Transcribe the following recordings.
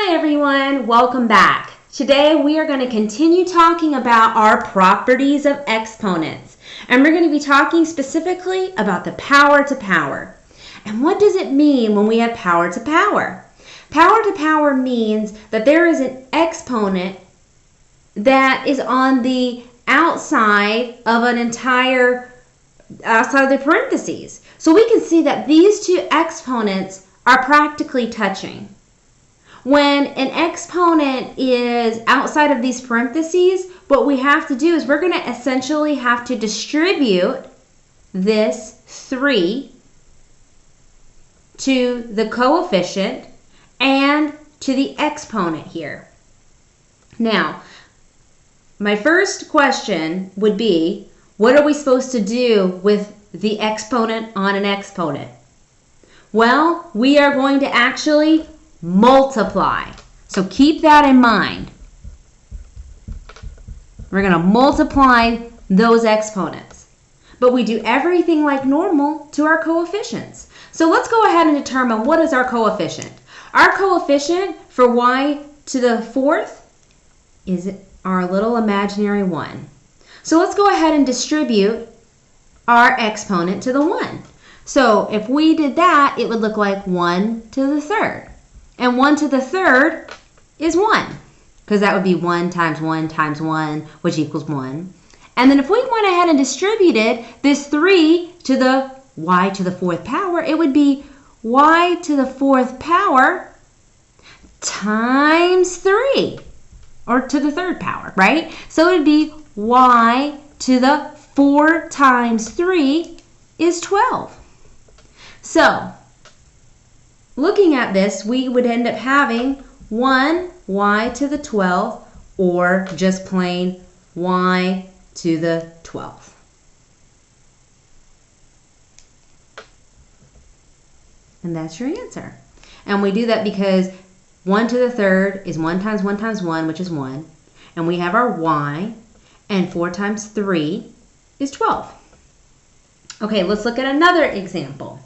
Hi everyone, welcome back. Today we are going to continue talking about our properties of exponents. And we're going to be talking specifically about the power to power. And what does it mean when we have power to power? Power to power means that there is an exponent that is on the outside of an outside of the parentheses. So we can see that these two exponents are practically touching. When an exponent is outside of these parentheses, what we have to do is we're going to essentially have to distribute this 3 to the coefficient and to the exponent here. Now, my first question would be, what are we supposed to do with the exponent on an exponent? Well, we are going to actually multiply. So keep that in mind. We're going to multiply those exponents. But we do everything like normal to our coefficients. So let's go ahead and determine what is our coefficient. Our coefficient for y to the 4th is our little imaginary 1. So let's go ahead and distribute our exponent to the 1. So if we did that, it would look like 1 to the 3rd. And 1 to the 3rd is 1, because that would be 1 times 1 times 1, which equals 1. And then if we went ahead and distributed this 3 to the y to the 4th power, it would be y to the 4th power times 3, or to the 3rd power, right? So it would be y to the 4 times 3 is 12. So, looking at this, we would end up having 1 y to the 12th, or just plain y to the 12th. And that's your answer. And we do that because 1 to the 3rd is 1 times 1 times 1, which is 1. And we have our y, and 4 times 3 is 12. Okay, let's look at another example.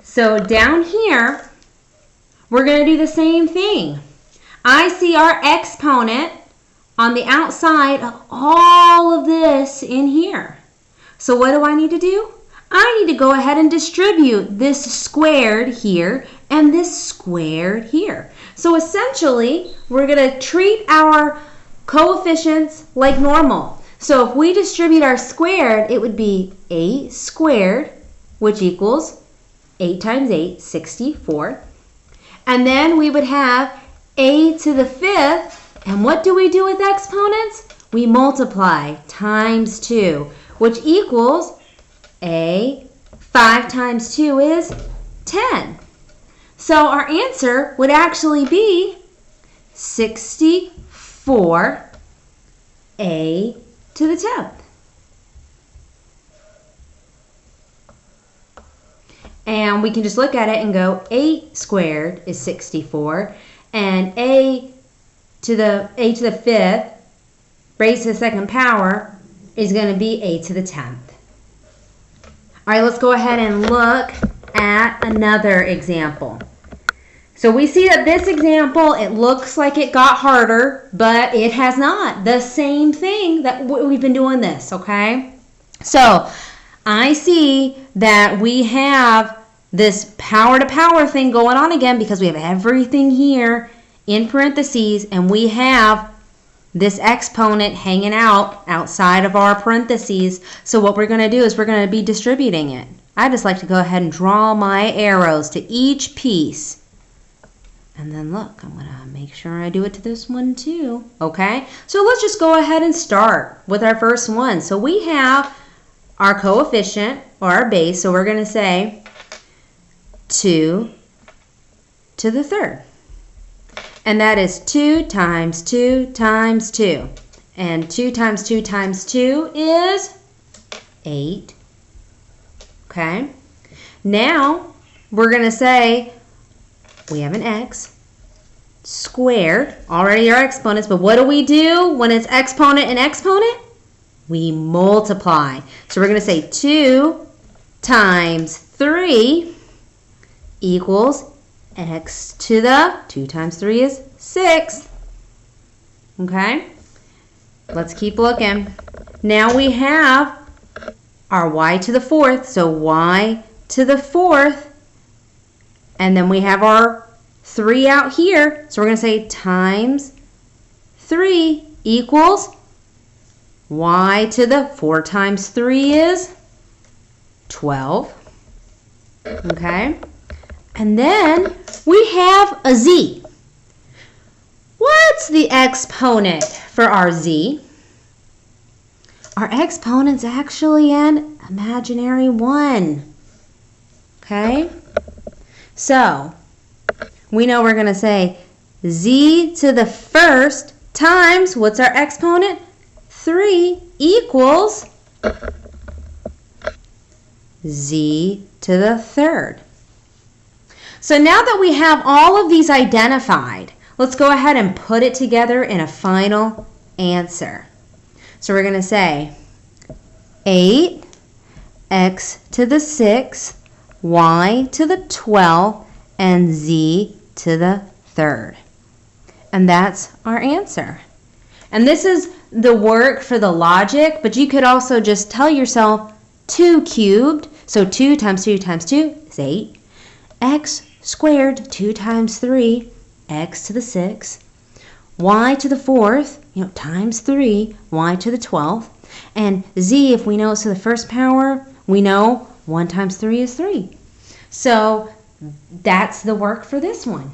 So down here, we're going to do the same thing. I see our exponent on the outside of all of this in here. So what do I need to do? I need to go ahead and distribute this squared here and this squared here. So essentially, we're going to treat our coefficients like normal. So if we distribute our squared, it would be 8 squared, which equals 8 times 8, 64. And then we would have a to the 5th. And what do we do with exponents? We multiply times 2, which equals 5 times 2 is 10. So our answer would actually be 64 a to the 10th. And we can just look at it and go 8 squared is 64, and a to the 5th raised to the 2nd power is going to be a to the 10th. All right, let's go ahead and look at another example. So we see that this example, it looks like it got harder, but it has not. The same thing that we've been doing this, okay? So I see that we have this power to power thing going on again because we have everything here in parentheses, and we have this exponent hanging out outside of our parentheses. So what we're going to do is we're going to be distributing it. I just like to go ahead and draw my arrows to each piece. And then look, I'm going to make sure I do it to this one too. Okay, so let's just go ahead and start with our first one. So we have our coefficient, or our base, so we're going to say 2 to the 3rd. And that is 2 times 2 times 2. And 2 times 2 times 2 is 8. Okay, now we're going to say we have an x squared, already our exponents, but what do we do when it's exponent and exponent? We multiply. So we're going to say 2 times 3 equals x to the 2 times 3 is 6. Okay? Let's keep looking. Now we have our y to the 4th, so y to the 4th, and then we have our 3 out here, so we're going to say times 3 equals y to the 4 times 3 is 12. Okay? And then we have a z. What's the exponent for our z? Our exponent's actually an imaginary 1. Okay? So, we know we're going to say z to the 1st times, what's our exponent? 3 equals z to the 3rd. So now that we have all of these identified, let's go ahead and put it together in a final answer. So we're going to say 8x to the 6th, y to the 12th, and z to the 3rd. And that's our answer. And this is the work for the logic, but you could also just tell yourself 2 cubed, so 2 times 2 times 2 is 8. X squared, 2 times 3, x to the 6th. Y to the 4th, times 3, y to the 12th. And z, if we know it's to the 1st power, we know 1 times 3 is 3. So that's the work for this one.